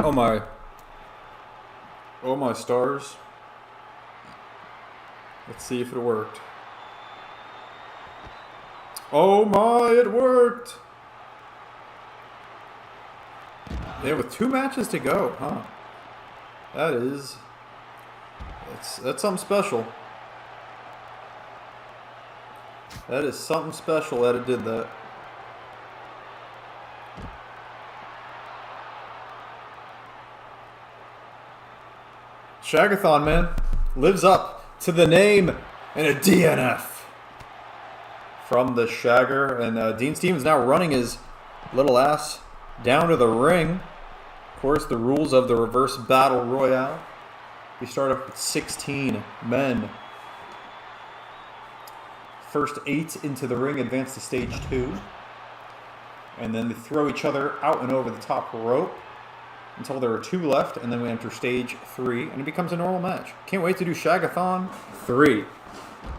Oh my. Oh my stars. Let's see if it worked. Oh my, it worked! Yeah, with 2 matches to go, huh? That's something special. That is something special that it did that. Shagathon, man, lives up to the name and a DNF from the Shagger. And Dean Stevens now running his little ass down to the ring. Of course, the rules of the reverse battle royale. We start off with 16 men. First 8 into the ring advance to stage 2. And then they throw each other out and over the top rope until there are 2 left, and then we enter stage 3, and it becomes a normal match. Can't wait to do Shagathon 3.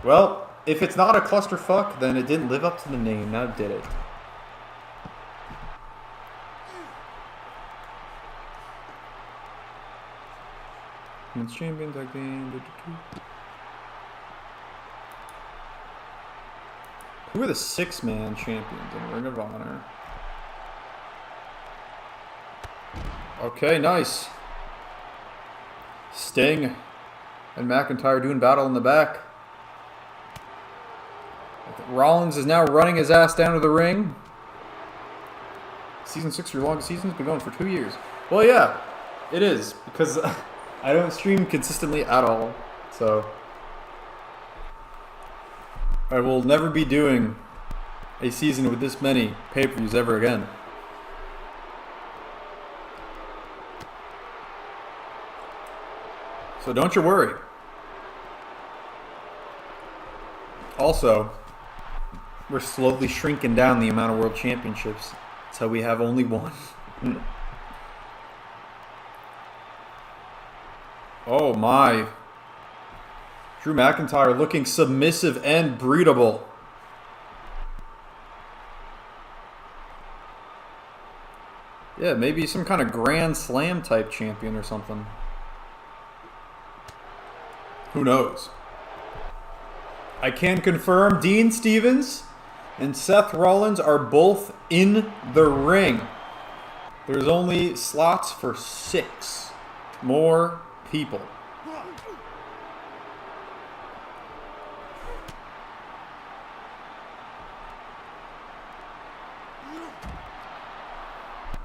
Well, if it's not a clusterfuck, then it didn't live up to the name. Now did it? Women's champion tag team. Who are the 6-man champions in Ring of Honor? Okay, nice. Sting and McIntyre doing battle in the back. Rollins is now running his ass down to the ring. Season 6 your longest season has been going for 2 years. Well, yeah, it is, because I don't stream consistently at all. So I will never be doing a season with this many pay-per-views ever again. So don't you worry. Also, we're slowly shrinking down the amount of world championships until we have only 1. Oh my. Drew McIntyre looking submissive and breedable. Yeah, maybe some kind of Grand Slam type champion or something. Who knows? I can confirm Dean Stevens and Seth Rollins are both in the ring. There's only slots for 6 more people.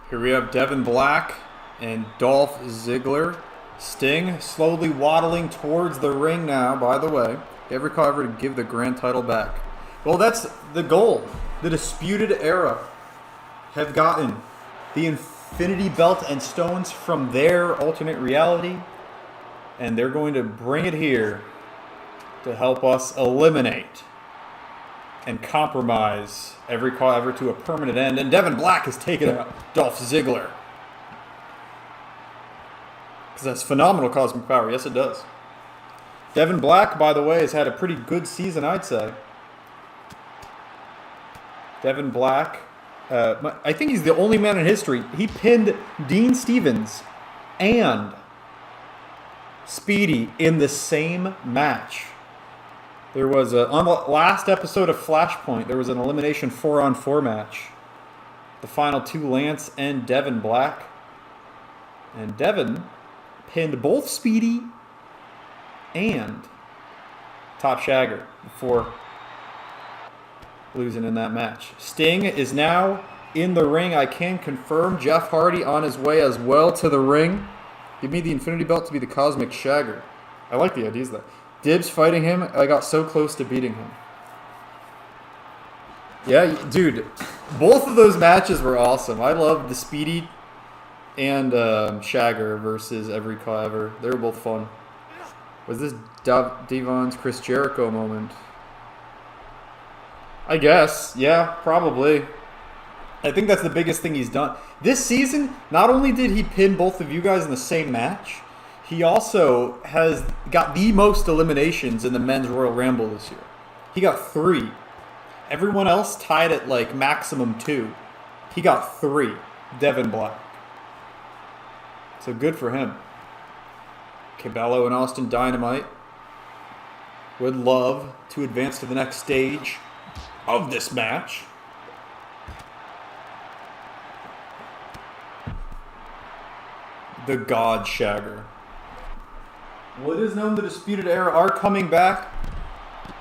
Here we have Devin Black and Dolph Ziggler. Sting slowly waddling towards the ring now, by the way. Every call ever to give the grand title back. Well, that's the goal. The Disputed Era have gotten the Infinity Belt and stones from their alternate reality, and they're going to bring it here to help us eliminate and compromise every call ever to a permanent end. And Devin Black has taken out Dolph Ziggler. Because that's phenomenal cosmic power. Yes, it does. Devin Black, by the way, has had a pretty good season, I'd say. Devin Black, I think he's the only man in history. He pinned Dean Stevens and Speedy in the same match. There was on the last episode of Flashpoint, there was an elimination 4-on-4 match. The final 2, Lance and Devin Black. And Devin pinned both Speedy and Top Shagger before losing in that match. Sting is now in the ring. I can confirm Jeff Hardy on his way as well to the ring. Give me the Infinity Belt to be the Cosmic Shagger. I like the ideas there. Dibs fighting him. I got so close to beating him. Yeah, dude. Both of those matches were awesome. I loved the Speedy and Shagger versus Every Call Ever. They were both fun. Was this Devon's Chris Jericho moment? I guess. Yeah, probably. I think that's the biggest thing he's done. This season, not only did he pin both of you guys in the same match, he also has got the most eliminations in the Men's Royal Rumble this year. He got 3. Everyone else tied at like maximum 2. He got 3. Devin Black. So good for him. Cabello and Austin Dynamite would love to advance to the next stage of this match. The God Shagger. Well, it is known the Disputed Era are coming back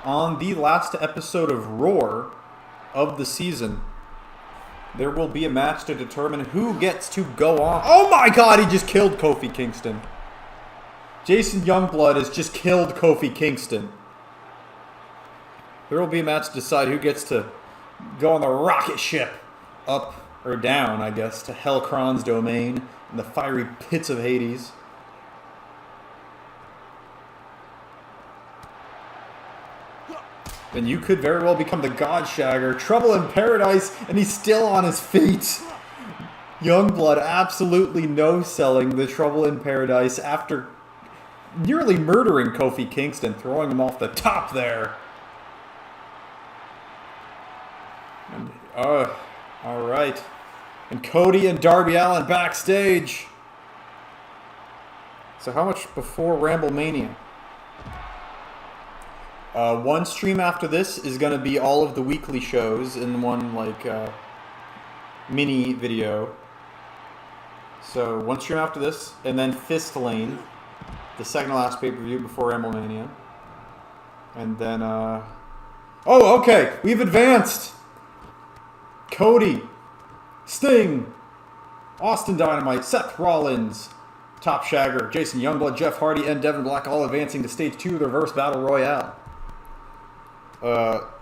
on the last episode of Roar of the season. There will be a match to determine who gets to go on. Oh my God, he just killed Kofi Kingston. Jason Youngblood has just killed Kofi Kingston. There will be a match to decide who gets to go on the rocket ship up or down, I guess, to Hellcron's domain in the fiery pits of Hades. And you could very well become the God Shagger. Trouble in Paradise, and he's still on his feet. Youngblood absolutely no-selling the Trouble in Paradise after nearly murdering Kofi Kingston, throwing him off the top there. And, all right. And Cody and Darby Allin backstage. So how much before Ramblemania? One stream after this is going to be all of the weekly shows in one, like, mini video. So, one stream after this, and then Fist Lane, the second to last pay-per-view before Ramblemania. And then, oh, okay! We've advanced! Cody, Sting, Austin Dynamite, Seth Rollins, Top Shagger, Jason Youngblood, Jeff Hardy, and Devin Black all advancing to Stage 2 of the Reverse Battle Royale.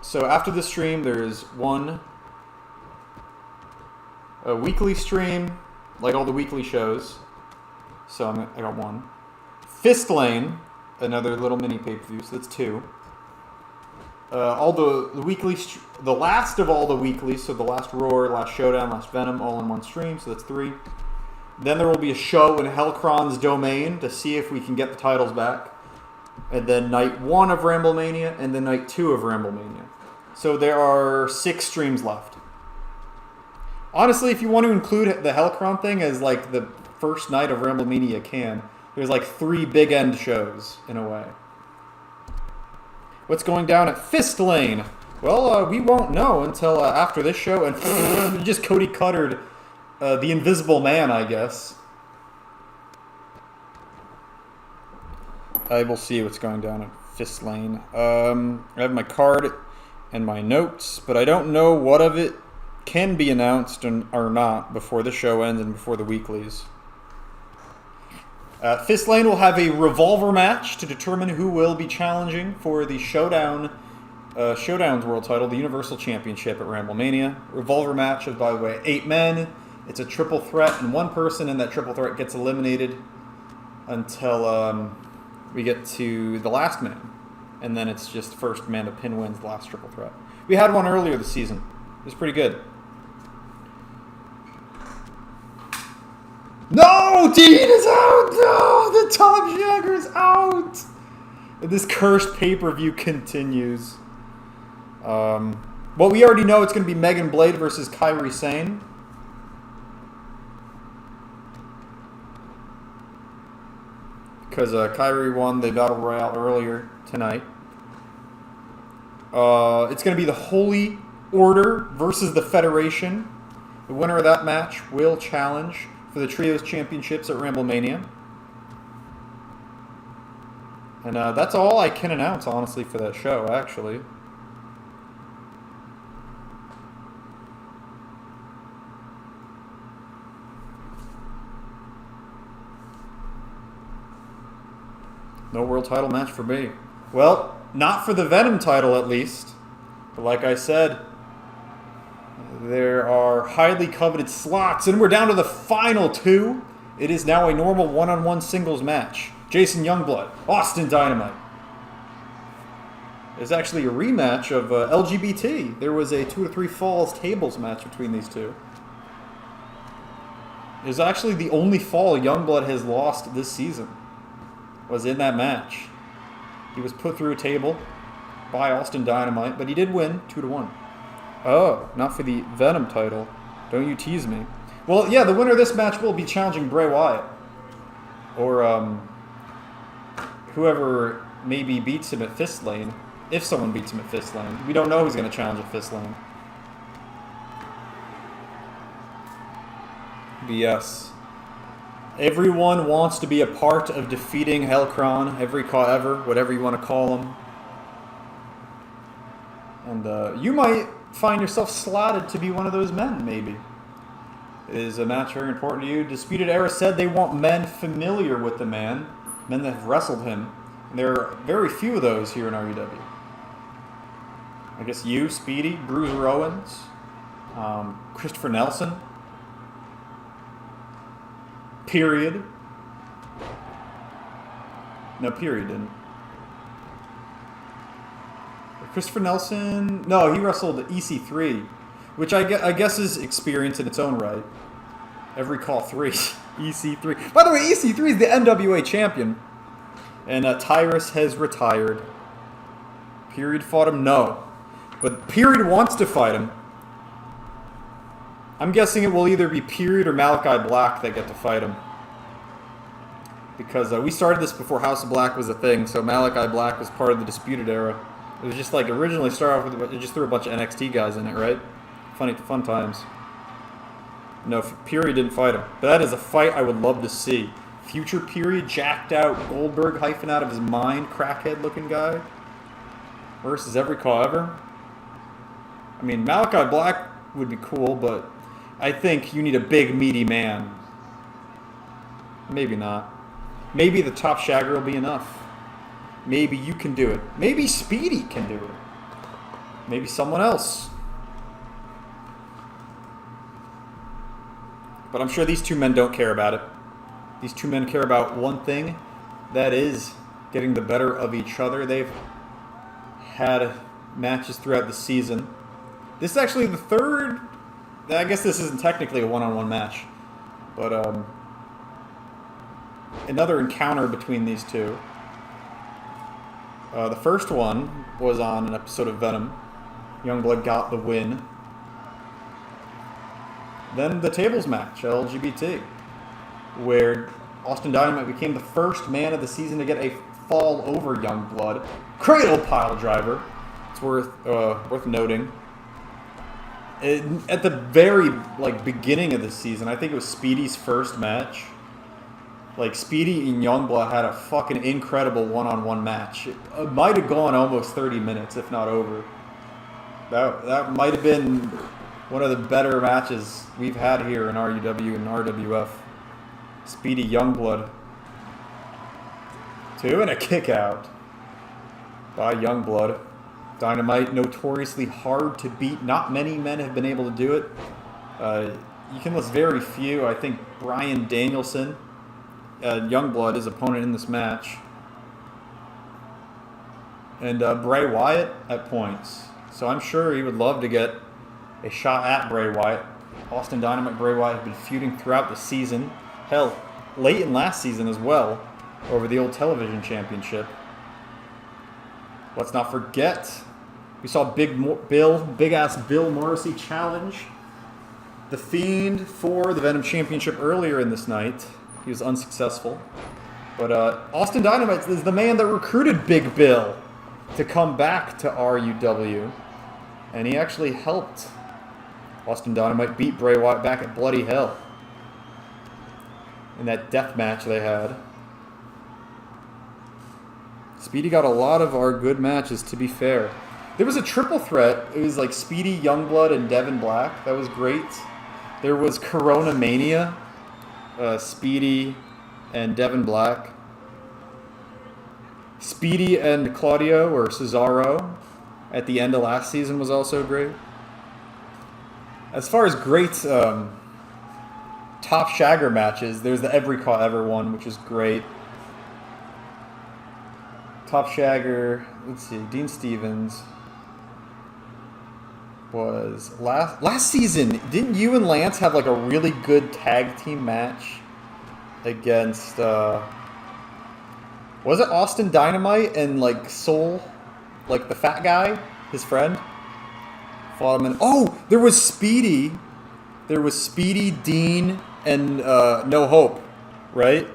So after the stream, there's a weekly stream, like all the weekly shows. So I got 1. Fist Lane, another little mini pay-per-view, so that's 2. All the weekly, the last of all the weeklies, so the last Roar, last Showdown, last Venom, all in one stream, so that's 3. Then there will be a show in Hellcron's domain to see if we can get the titles back. And then night 1 of Ramblemania, and then night 2 of Ramblemania. So there are 6 streams left. Honestly, if you want to include the Hellcron thing as like the first night of Ramblemania, you can. There's like 3 big end shows, in a way. What's going down at Fist Lane? Well, we won't know until after this show, and just Cody Cuttered the Invisible Man, I guess. I will see what's going down at Fist Lane. I have my card and my notes, but I don't know what of it can be announced or not before the show ends and before the weeklies. Fist Lane will have a revolver match to determine who will be challenging for the Showdown's world title, the Universal Championship at Ramblemania. Revolver match is, by the way, 8 men. It's a triple threat, and one person in that triple threat gets eliminated until we get to the last man. And then it's just first man to pin wins the last triple threat. We had one earlier this season. It was pretty good. No! Dean is out! No! The Top Shagger is out! And this cursed pay-per-view continues. Well, we already know it's going to be Megan Blade versus Kairi Sane. Because Kairi won the Battle Royale earlier tonight. It's going to be the Holy Order versus the Federation. The winner of that match will challenge for the Trios Championships at Ramblemania. And that's all I can announce, honestly, for that show, actually. No world title match for me. Well, not for the Venom title, at least. But like I said, there are highly coveted slots, and we're down to the final 2. It is now a normal one-on-one singles match. Jason Youngblood, Austin Dynamite. It's actually a rematch of LGBT. There was a 2 to 3 falls tables match between these two. It was actually the only fall Youngblood has lost this season. Was in that match. He was put through a table by Austin Dynamite, but he did win 2-1. Oh, not for the Venom title. Don't you tease me. Well, yeah, the winner of this match will be challenging Bray Wyatt. Or, whoever maybe beats him at Fist Lane. If someone beats him at Fist Lane. We don't know who's going to challenge at Fist Lane. BS. Everyone wants to be a part of defeating Hellcron, every call ever, whatever you want to call him. And you might find yourself slotted to be one of those men, maybe. Is a match very important to you? Disputed Era said they want men familiar with the man, men that have wrestled him. And there are very few of those here in RUW. I guess you, Speedy, Bruiser Owens, Christopher Nelson. Period. No, period didn't. Christopher Nelson... No, he wrestled EC3, which I guess is experience in its own right. Every call 3. EC3. By the way, EC3 is the NWA champion. And Tyrus has retired. Period fought him? No. But Period wants to fight him. I'm guessing it will either be Period or Malachi Black that get to fight him. Because we started this before House of Black was a thing, so Malachi Black was part of the Disputed Era. It was just like originally started off with, it just threw a bunch of NXT guys in it, right? Fun times. No, Period didn't fight him. But that is a fight I would love to see. Future Period, jacked out Goldberg, hyphen out of his mind, crackhead looking guy. Versus every call ever. I mean, Malachi Black would be cool, but I think you need a big, meaty man. Maybe not. Maybe the Top Shagger will be enough. Maybe you can do it. Maybe Speedy can do it. Maybe someone else. But I'm sure these two men don't care about it. These two men care about one thing. That is getting the better of each other. They've had matches throughout the season. This is actually the third... I guess this isn't technically a one-on-one match. But another encounter between these two. The first one was on an episode of Venom. Youngblood got the win. Then the tables match, LGBT, where Austin Dynamite became the first man of the season to get a fall over Youngblood. Cradle pile driver. It's worth noting. At the very beginning of the season, I think it was Speedy's first match. Speedy and Youngblood had a fucking incredible one-on-one match. It might have gone almost 30 minutes, if not over. That might have been one of the better matches we've had here in RUW and RWF. Speedy Youngblood. 2 and a kick out by Youngblood. Dynamite, notoriously hard to beat. Not many men have been able to do it. You can list very few. I think Bryan Danielson, Youngblood, his opponent in this match. And Bray Wyatt at points. So I'm sure he would love to get a shot at Bray Wyatt. Austin Dynamite, Bray Wyatt have been feuding throughout the season. Hell, late in last season as well, over the old television championship. Let's not forget, we saw big-ass Bill Morrissey challenge The Fiend for the Venom Championship earlier in this night. He was unsuccessful. But Austin Dynamite is the man that recruited Big Bill to come back to RUW. And he actually helped Austin Dynamite beat Bray Wyatt back at Bloody Hell in that death match they had. Speedy got a lot of our good matches, to be fair. There was a triple threat. It was like Speedy, Youngblood, and Devin Black. That was great. There was Corona Mania. Speedy and Devin Black. Speedy and Claudio, or Cesaro, at the end of last season was also great. As far as great top Shagger matches, there's the Every Call Ever one, which is great. Top Shagger, let's see, Dean Stevens was last season. Didn't you and Lance have a really good tag team match against was it Austin Dynamite and Soul, the fat guy, his friend? Fought him in. Oh, there was Speedy. There was Speedy, Dean, and No Hope, right?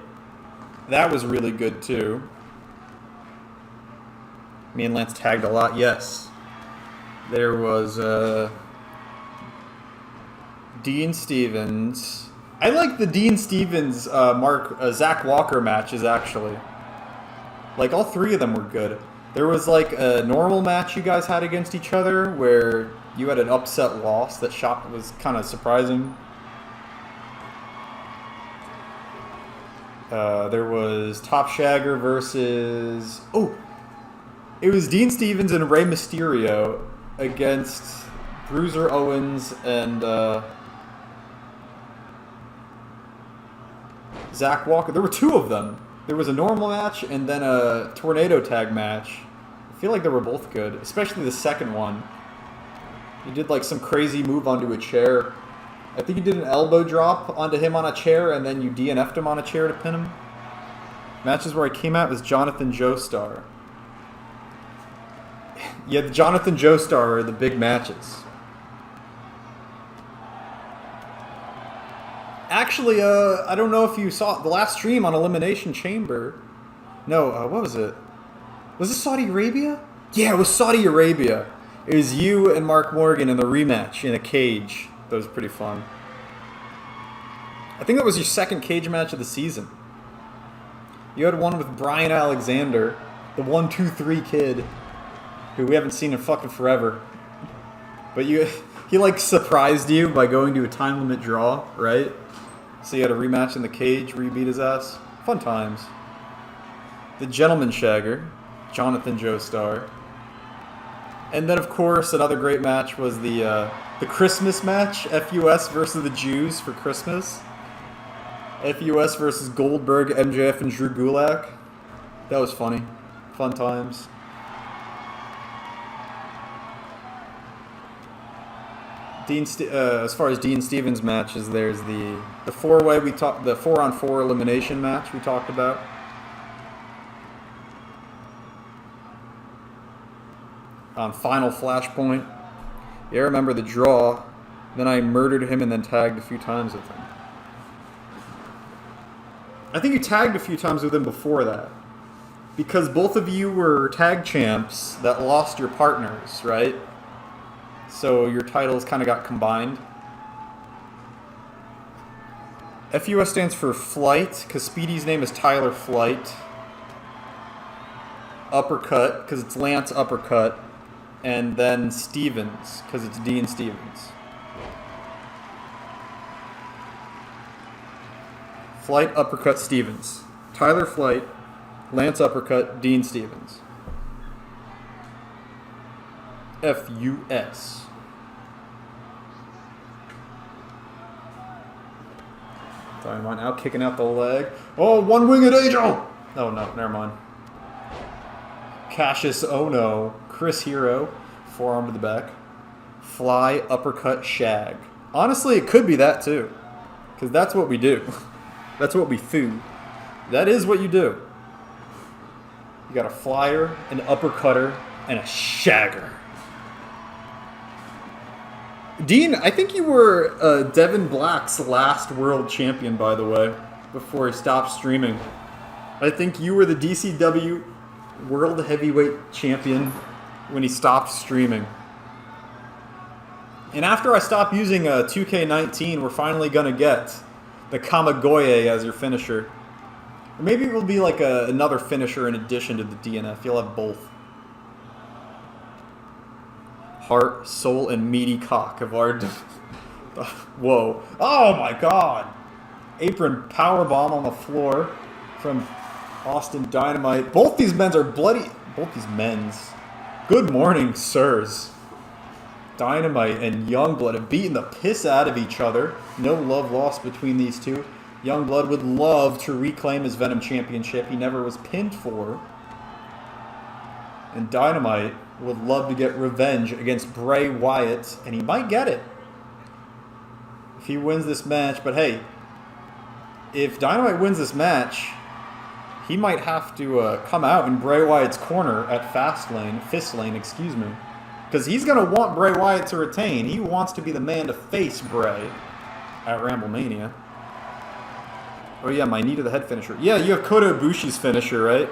That was really good too. Me and Lance tagged a lot. Yes. There was Dean Stevens. I like the Dean Stevens Zach Walker matches actually. Like all three of them were good. There was like a normal match you guys had against each other where you had an upset loss that was kind of surprising. There was Top Shagger versus... Oh! It was Dean Stevens and Rey Mysterio against Bruiser Owens and Zach Walker. There were two of them. There was a normal match and then a tornado tag match. I feel like they were both good, especially the second one. He did like some crazy move onto a chair. I think you did an elbow drop onto him on a chair and then you DNF'd him on a chair to pin him. Matches where I came out was Jonathan Joestar. Yeah, the Jonathan Joestar are the big matches. Actually, I don't know if you saw the last stream on Elimination Chamber. No, what was it? Was it Saudi Arabia? Yeah, it was Saudi Arabia. It was you and Mark Morgan in the rematch in a cage. That was pretty fun. I think that was your second cage match of the season. You had one with Brian Alexander, the 1-2-3 kid, who we haven't seen in fucking forever. But he like surprised you by going to a time limit draw, right? So you had a rematch in the cage where you beat his ass. Fun times. The Gentleman Shagger, Jonathan Joestar. And then of course another great match was the Christmas match, FUS versus the Jews for Christmas. FUS versus Goldberg, MJF, and Drew Gulak. That was funny. Fun times. As far as Dean Stevens matches, there's the four-way the 4-on-4 elimination match we talked about. On Final Flashpoint. Yeah, I remember the draw. Then I murdered him and then tagged a few times with him. I think you tagged a few times with him before that. Because both of you were tag champs that lost your partners, right? So your titles kind of got combined. FUS stands for Flight, because Speedy's name is Tyler Flight. Uppercut, because it's Lance Uppercut. And then Stevens, because it's Dean Stevens. Flight, Uppercut, Stevens. Tyler Flight, Lance Uppercut, Dean Stevens. FUS. Dynamite now kicking out the leg. Oh, one-winged angel! Oh, no, never mind. Cassius Ono. Chris Hero. Forearm to the back. Fly, uppercut, shag. Honestly, it could be that too. Because that's what we do. That's what we do. That is what you do. You got a flyer, an uppercutter, and a shagger. Dean, I think you were Devin Black's last world champion, by the way, before he stopped streaming. I think you were the DCW World Heavyweight Champion when he stopped streaming. And after I stop using 2K19, we're finally going to get the Kamigoye as your finisher. Or maybe it will be like another finisher in addition to the DNF. You'll have both. Heart, soul, and meaty cock of our... Whoa. Oh my god! Apron powerbomb on the floor from Austin Dynamite. Both these men's are bloody... Both these men's. Good morning, sirs. Dynamite and Youngblood have beaten the piss out of each other. No love lost between these two. Youngblood would love to reclaim his Venom Championship he never was pinned for. And Dynamite would love to get revenge against Bray Wyatt, and he might get it if he wins this match. But hey, if Dynamite wins this match, he might have to come out in Bray Wyatt's corner at Fastlane, excuse me. Because he's going to want Bray Wyatt to retain. He wants to be the man to face Bray at Ramblemania. Oh, yeah, my knee to the head finisher. Yeah, you have Kota Ibushi's finisher, right?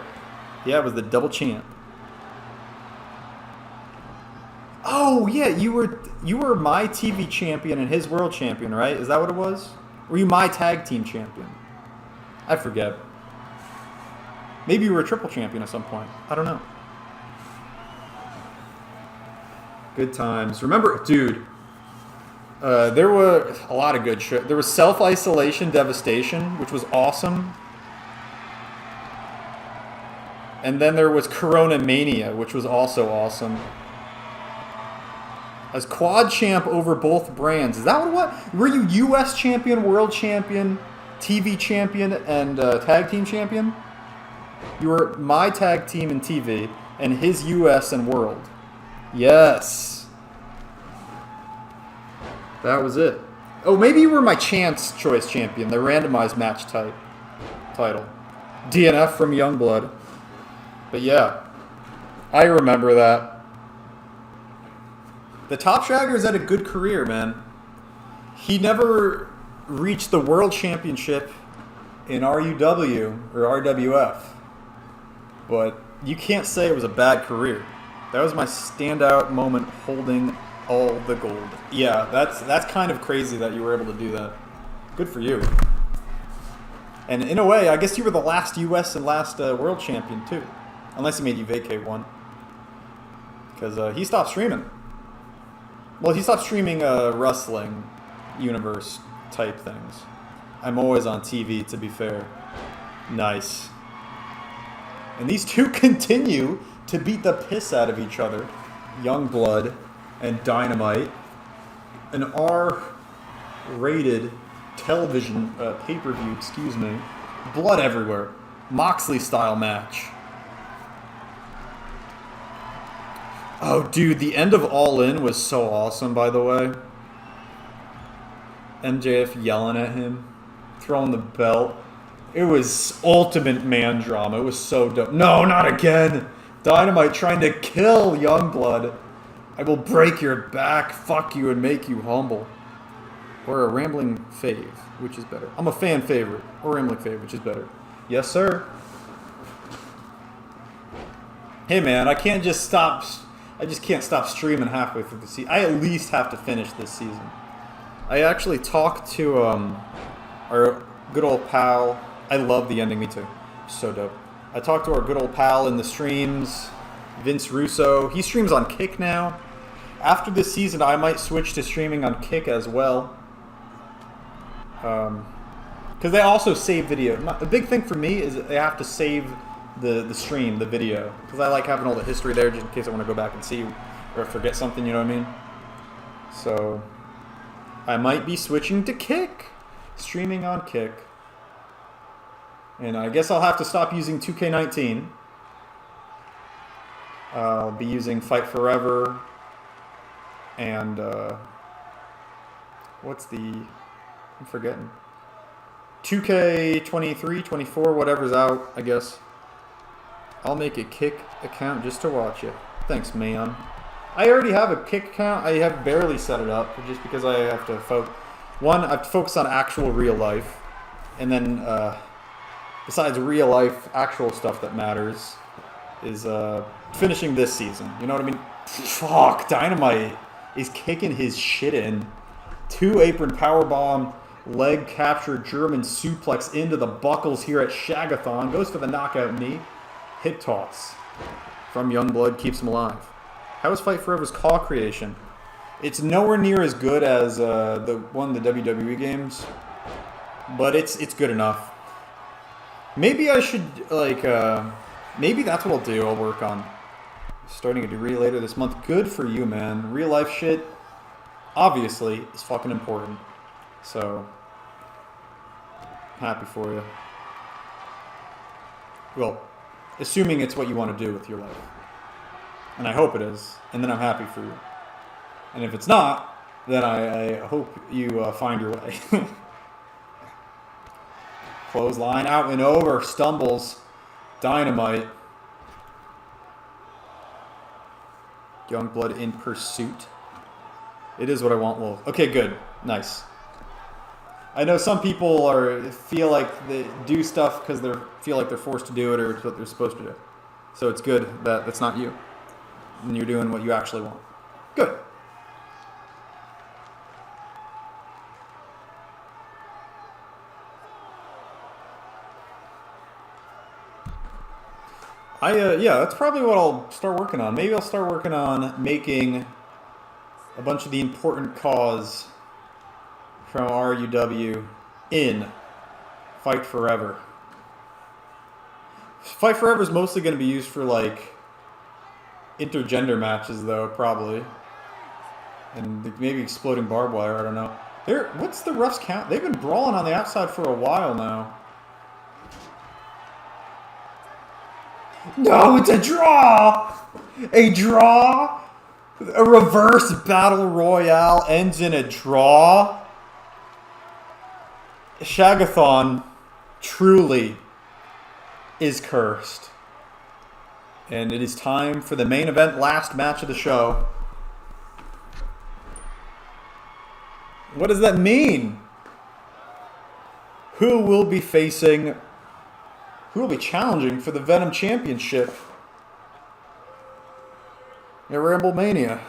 Yeah, it was the double champ. Oh, yeah, you were my TV champion and his world champion, right? Is that what it was? Were you my tag team champion? I forget. Maybe you were a triple champion at some point. I don't know. Good times. Remember, dude, there were a lot of good shit. There was Self-Isolation Devastation, which was awesome. And then there was Corona Mania, which was also awesome. As quad champ over both brands. Is that what it was? Were you U.S. champion, world champion, TV champion, and tag team champion? You were my tag team and TV, and his U.S. and world. Yes. That was it. Oh, maybe you were my Chance Choice champion, the randomized match title. DNF from Youngblood. But yeah, I remember that. The Top Shagger's had a good career, man. He never reached the World Championship in RUW or RWF. But you can't say it was a bad career. That was my standout moment holding all the gold. Yeah, that's kind of crazy that you were able to do that. Good for you. And in a way, I guess you were the last U.S. and last world champion, too. Unless he made you vacate one. Because he stopped streaming. Well, he stopped streaming wrestling universe type things. I'm always on TV, to be fair. Nice. And these two continue to beat the piss out of each other. Youngblood and Dynamite. An R-rated television pay-per-view, excuse me. Blood everywhere. Moxley-style match. Oh, dude, the end of All In was so awesome, by the way. MJF yelling at him. Throwing the belt. It was ultimate man drama. It was so dope. No, not again! Dynamite trying to kill Youngblood. I will break your back, fuck you, and make you humble. Or a rambling fave, which is better. I'm a fan favorite. Or rambling fave, which is better. Yes, sir. Hey, man, I just can't stop streaming halfway through the season. I at least have to finish this season. I actually talked to our good old pal. I love the ending, me too. So dope. I talked to our good old pal in the streams, Vince Russo. He streams on Kick now. After this season, I might switch to streaming on Kick as well. Because they also save video. The big thing for me is that they have to save the stream, the video. Because I like having all the history there just in case I want to go back and see or forget something, you know what I mean? So, I might be switching to Kick. Streaming on Kick. And I guess I'll have to stop using 2K19. I'll be using Fight Forever. And, what's the... I'm forgetting. 2K23, 24, whatever's out, I guess. I'll make a Kick account just to watch it. Thanks, man. I already have a Kick account. I have barely set it up just because I have to I have to focus on actual real life. And then, besides real life, actual stuff that matters is finishing this season. You know what I mean? Fuck, Dynamite is kicking his shit in. 2-apron powerbomb, leg capture, German suplex into the buckles here at Shagathon. Goes for the knockout knee. Hip toss from Youngblood, keeps him alive. How is Fight Forever's call creation? It's nowhere near as good as the WWE games, but it's good enough. Maybe I should, maybe that's what I'll do. I'll work on starting a degree later this month. Good for you, man. Real life shit, obviously, is fucking important. So, happy for you. Well, assuming it's what you want to do with your life. And I hope it is. And then I'm happy for you. And if it's not, then I hope you find your way. Clothesline out and over. Stumbles. Dynamite. Youngblood in pursuit. It is what I want, Wolf. Okay, good. Nice. I know some people feel like they do stuff because they feel like they're forced to do it or it's what they're supposed to do. So it's good that that's not you. And you're doing what you actually want. Good. Yeah, that's probably what I'll start working on. Maybe I'll start working on making a bunch of the important cause from RUW in Fight Forever. Fight Forever is mostly going to be used for like intergender matches, though, probably, and maybe exploding barbed wire. I don't know. What's the refs count? They've been brawling on the outside for a while now. No, it's a draw! A draw? A reverse battle royale ends in a draw? Shagathon truly is cursed. And it is time for the main event, last match of the show. What does that mean? Who will be challenging for the Venom Championship at Ramblemania?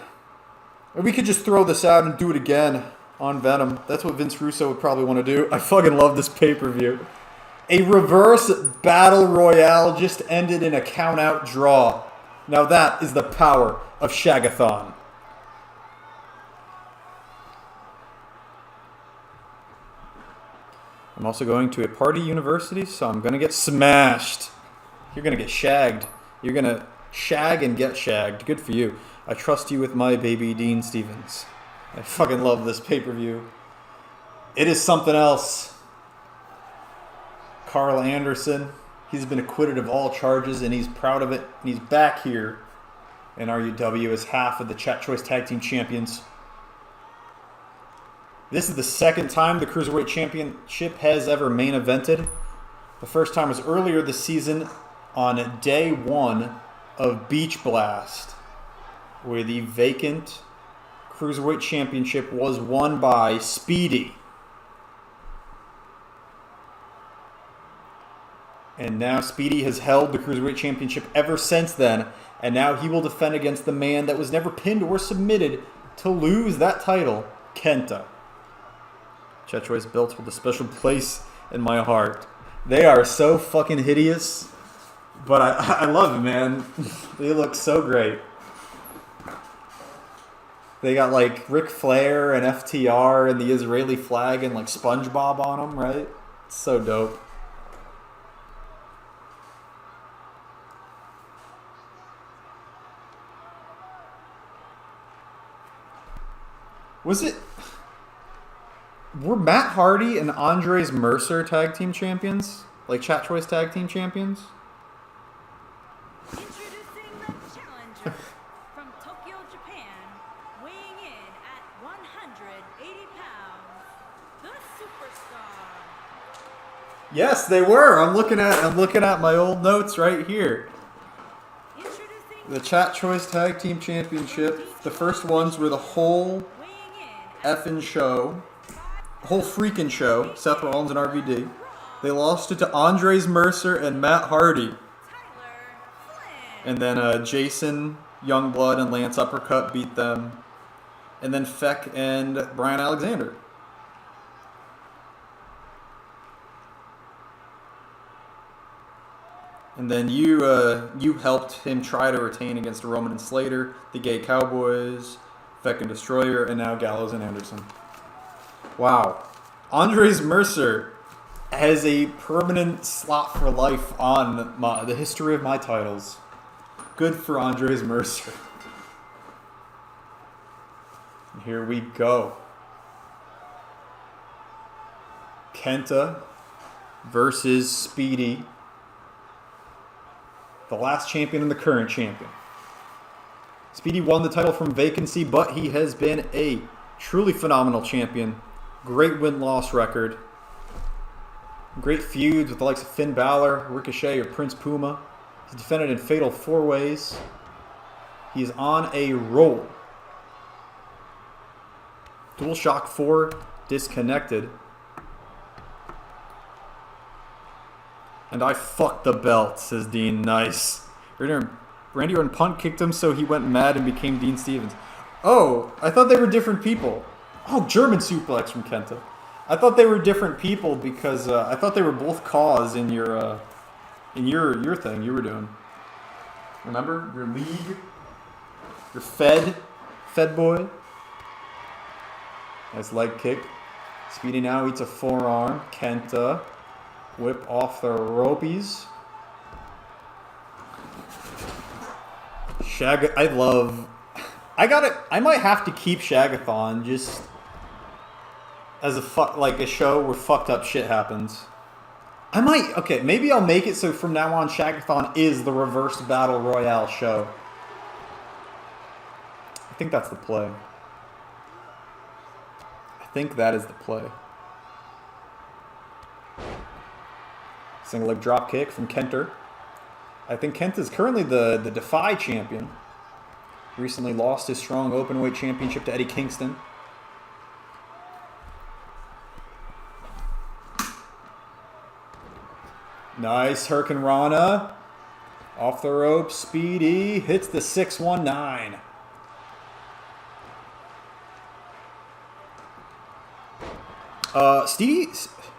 Or we could just throw this out and do it again on Venom. That's what Vince Russo would probably want to do. I fucking love this pay-per-view. A reverse battle royale just ended in a count-out draw. Now that is the power of Shagathon. I'm also going to a party university, so I'm going to get smashed. You're going to get shagged. You're going to shag and get shagged. Good for you. I trust you with my baby, Dean Stevens. I fucking love this pay-per-view. It is something else. Carl Anderson, he's been acquitted of all charges, and he's proud of it. And he's back here in RUW as half of the Chat Choice Tag Team Champions. This is the second time the Cruiserweight Championship has ever main evented. The first time was earlier this season on day 1 of Beach Blast, where the vacant Cruiserweight Championship was won by Speedy. And now Speedy has held the Cruiserweight Championship ever since then, and now he will defend against the man that was never pinned or submitted to lose that title, Kenta. Chat Choice belts hold a special place in my heart. They are so fucking hideous, but I love them, man. They look so great. They got like Ric Flair and FTR and the Israeli flag and like SpongeBob on them, right? It's so dope. Were Matt Hardy and Andres Mercer tag team champions? Like Chat Choice tag team champions? Introducing the challenger from Tokyo, Japan, weighing in at 180 pounds, the superstar. Yes, they were. I'm looking at my old notes right here. The Chat Choice Tag Team Championship. The first ones were the whole effing show. Whole freaking show, Seth Rollins and RVD. They lost it to Andres Mercer and Matt Hardy. And then Jason, Youngblood, and Lance Uppercut beat them. And then Feck and Brian Alexander. And then you helped him try to retain against Roman and Slater, the Gay Cowboys, Feck and Destroyer, and now Gallows and Anderson. Wow. Andres Mercer has a permanent slot for life on the history of my titles. Good for Andres Mercer. And here we go. Kenta versus Speedy. The last champion and the current champion. Speedy won the title from vacancy, but he has been a truly phenomenal champion. Great win-loss record. Great feuds with the likes of Finn Balor, Ricochet, or Prince Puma. He's defended in Fatal 4-Ways. He's on a roll. DualShock 4 disconnected. And I fucked the belt, says Dean. Nice. Randy Orton punt kicked him, so he went mad and became Dean Stevens. Oh, I thought they were different people. Oh, German suplex from Kenta. I thought they were different people because I thought they were both cause in your thing you were doing. Remember your league, your Fed boy. Nice leg kick. Speedy now eats a forearm. Kenta whip off the ropies. I might have to keep Shagathon just as a show where fucked up shit happens. Maybe I'll make it so from now on Shagathon is the reverse battle royale show. I think that's the play. I think that is the play. Single leg drop kick from Kenter. I think Kenta is currently the Defy champion. Recently lost his strong openweight championship to Eddie Kingston. Nice Hurricane Rana. Off the rope, Speedy hits the 619.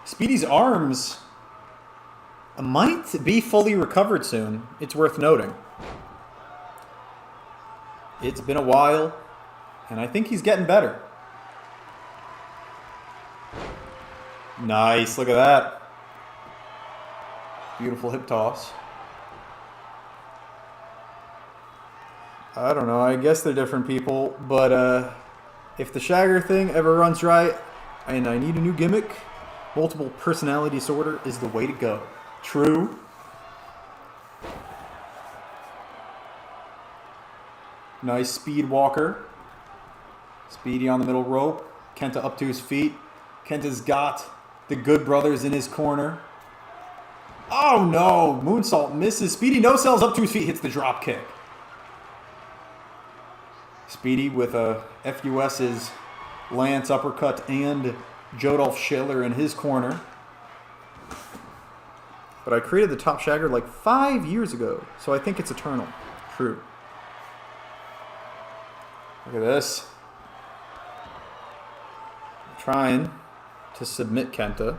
Speedy's arms might be fully recovered soon. It's worth noting. It's been a while, and I think he's getting better. Nice, look at that. Beautiful hip toss. I don't know, I guess they're different people, but if the Shagger thing ever runs dry and I need a new gimmick, multiple personality disorder is the way to go. True. Nice speed walker. Speedy on the middle rope. Kenta up to his feet. Kenta's got the Good Brothers in his corner. Oh no! Moonsault misses. Speedy no-sells up to his feet. Hits the drop kick. Speedy with a FUS's Lance uppercut and Jodolph Schiller in his corner. But I created the Top Shagger like 5 years ago, so I think it's eternal. True. Look at this. I'm trying to submit Kenta.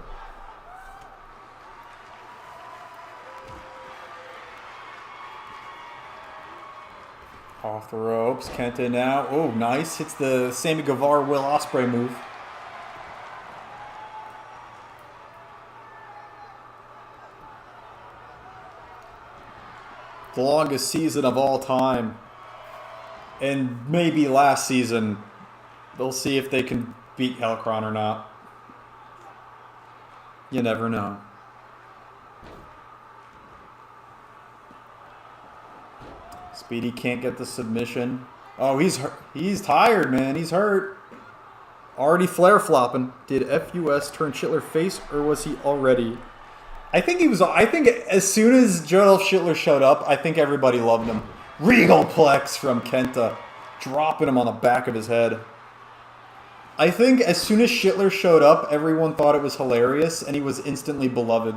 Off the ropes. Kenta now. Oh, nice. Hits the Sammy Guevara Will Ospreay move. The longest season of all time. And maybe last season, they'll see if they can beat Helcron or not. You never know. Speedy can't get the submission. Oh, he's tired, man. He's hurt. Already flare flopping. Did FUS turn Schiller face, or was he already? I think as soon as Jodolph Schiller showed up, I think everybody loved him. Regal Plex from Kenta, dropping him on the back of his head. I think as soon as Schiller showed up, everyone thought it was hilarious, and he was instantly beloved.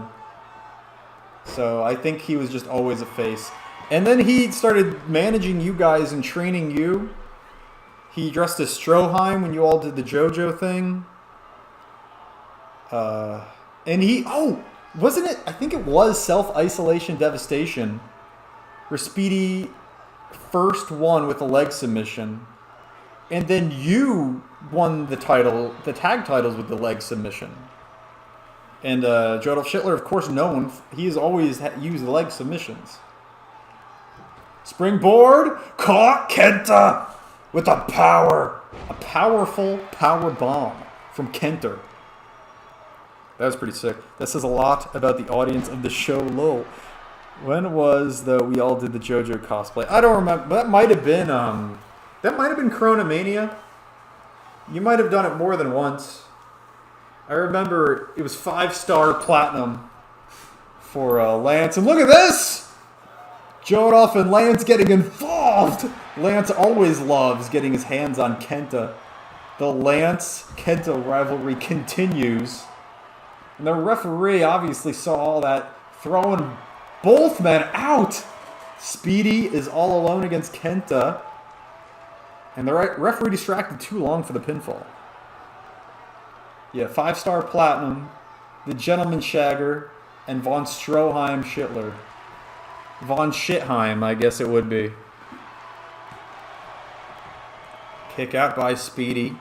So I think he was just always a face. And then he started managing you guys and training you. He dressed as Stroheim when you all did the JoJo thing. Wasn't it? I think it was Self-Isolation Devastation, where Speedy first won with a leg submission, and then you won the tag titles with the leg submission. And Jodolph Schiller, of course, he has always used leg submissions. Springboard, caught Kenta with a powerful power bomb from Kenter. That was pretty sick. That says a lot about the audience of the show. Lol. When was we all did the JoJo cosplay? I don't remember. That might have been Chronomania. You might have done it more than once. I remember it was 5-star platinum for Lance. And look at this! Jodolph and Lance getting involved. involved. Lance always loves getting his hands on Kenta. The Lance-Kenta rivalry continues. And the referee obviously saw all that, throwing both men out. Speedy is all alone against Kenta. And the referee distracted too long for the pinfall. Yeah, 5-star Platinum, the Gentleman Shagger, and Von Stroheim Schittler. Von Schittheim, I guess it would be. Kick out by Speedy.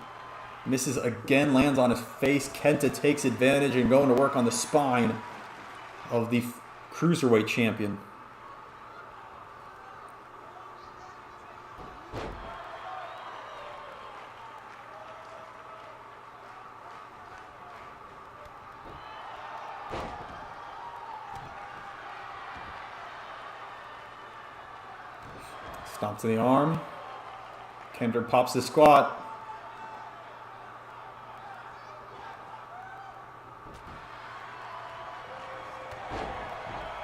Misses again, lands on his face. Kenta takes advantage and going to work on the spine of the Cruiserweight champion. Stomp to the arm. Kenta pops the squat.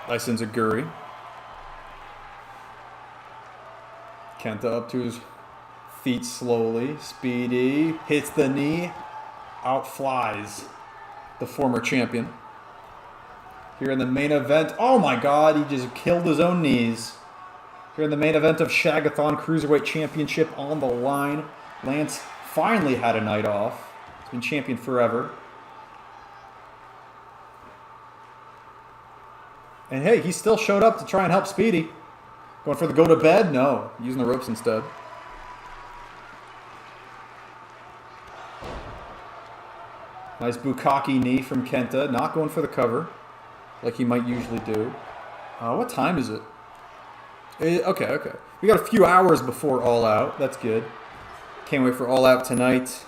License Aguri. Kenta up to his feet slowly. Speedy hits the knee. Out flies the former champion. Here in the main event. Oh my god, he just killed his own knees. Here in the main event of Shagathon Cruiserweight Championship on the line. Lance finally had a night off. He's been champion forever. And hey, he still showed up to try and help Speedy. Going for the go to bed? No, using the ropes instead. Nice Bukkake knee from Kenta. Not going for the cover like he might usually do. What time is it? Okay. We got a few hours before All Out. That's good. Can't wait for All Out tonight.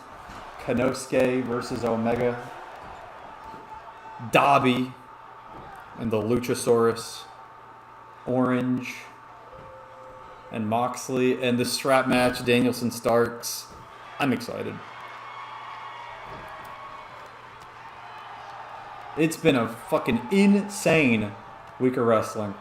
Konosuke versus Omega. Dabi and the Luchasaurus. Orange and Moxley. And the strap match, Danielson Starks. I'm excited. It's been a fucking insane week of wrestling.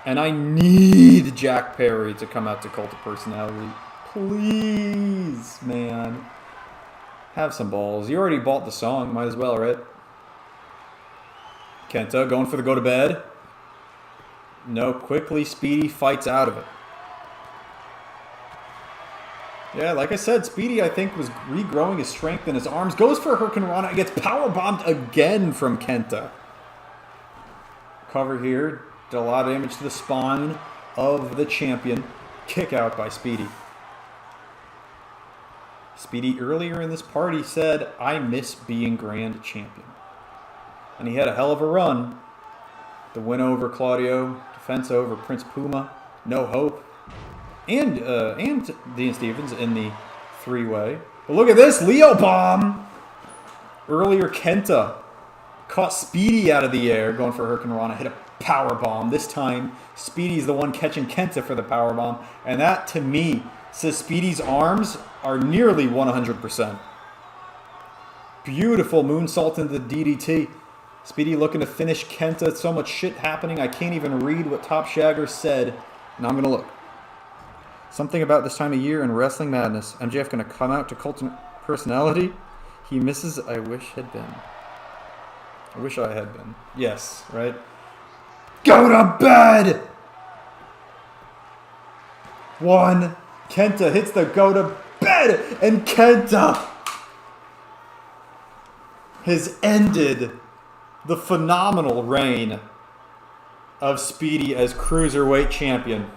And I need Jack Perry to come out to Cult of Personality. Please, man. Have some balls. You already bought the song. Might as well, right? Kenta going for the go to bed. No, quickly Speedy fights out of it. Yeah, like I said, Speedy, I think, was regrowing his strength in his arms. Goes for a Hurricanrana and gets powerbombed again from Kenta. Cover here. Did a lot of damage to the spine of the champion. Kick out by Speedy. Speedy earlier in this party said, I miss being Grand Champion. And he had a hell of a run. The win over Claudio, defense over Prince Puma, No Hope, and Dean Stevens in the three-way. But look at this, Leo Bomb! Earlier, Kenta caught Speedy out of the air, going for Hurricanrana, hit a power bomb. This time, Speedy's the one catching Kenta for the power bomb, and that, to me, says Speedy's arms are nearly 100%. Beautiful moonsault into the DDT. Speedy looking to finish Kenta. So much shit happening, I can't even read what Top Shagger said. And I'm going to look. Something about this time of year in Wrestling Madness. MJF going to come out to Cult of Personality? He misses I wish had been. I wish I had been. Yes, right? Go to bed! 1. Kenta hits the go to bed! And Kenta has ended the phenomenal reign of Speedy as Cruiserweight Champion.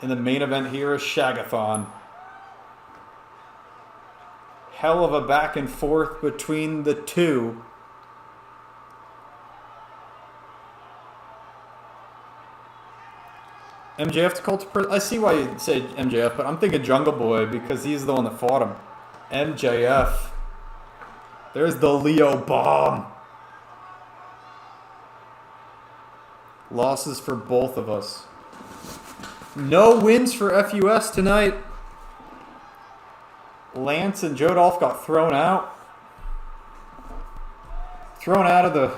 In the main event here is Shagathon. Hell of a back and forth between the two. MJF to Cult of Personality. I see why you say MJF, but I'm thinking Jungle Boy because he's the one that fought him. MJF. There's the Leo Bomb. Losses for both of us. No wins for FUS tonight. Lance and Joe Dolph got thrown out. Thrown out of the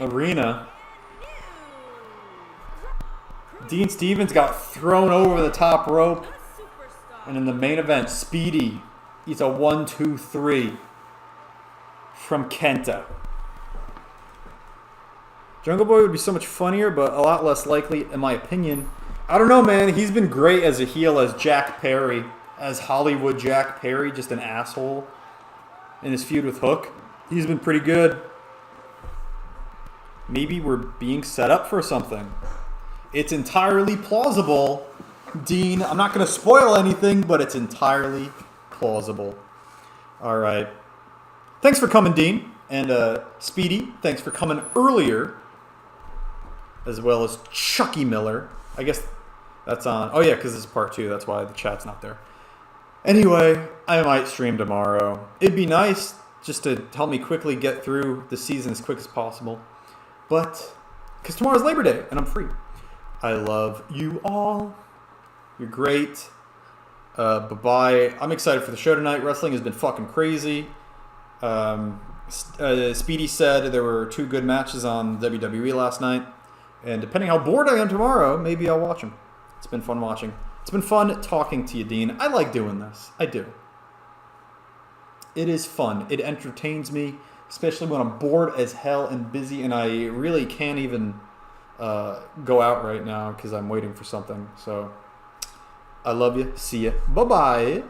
arena. Dean Stevens got thrown over the top rope. The superstar. And in the main event, Speedy eats a 1-2-3 from Kenta. Jungle Boy would be so much funnier, but a lot less likely, in my opinion. I don't know, man. He's been great as a heel, as Jack Perry. As Hollywood Jack Perry, just an asshole. In his feud with Hook. He's been pretty good. Maybe we're being set up for something. It's entirely plausible, Dean. I'm not going to spoil anything, but it's entirely plausible. All right. Thanks for coming, Dean. And Speedy, thanks for coming earlier. As well as Chucky Miller. I guess that's on. Oh, yeah, because this is part 2. That's why the chat's not there. Anyway, I might stream tomorrow. It'd be nice just to help me quickly get through the season as quick as possible. But, because tomorrow's Labor Day, and I'm free. I love you all. You're great. Bye-bye. I'm excited for the show tonight. Wrestling has been fucking crazy. Speedy said there were 2 good matches on WWE last night. And depending how bored I am tomorrow, maybe I'll watch them. It's been fun watching. It's been fun talking to you, Dean. I like doing this. I do. It is fun. It entertains me, especially when I'm bored as hell and busy, and I really can't even go out right now because I'm waiting for something. So, I love you. See ya. Bye-bye.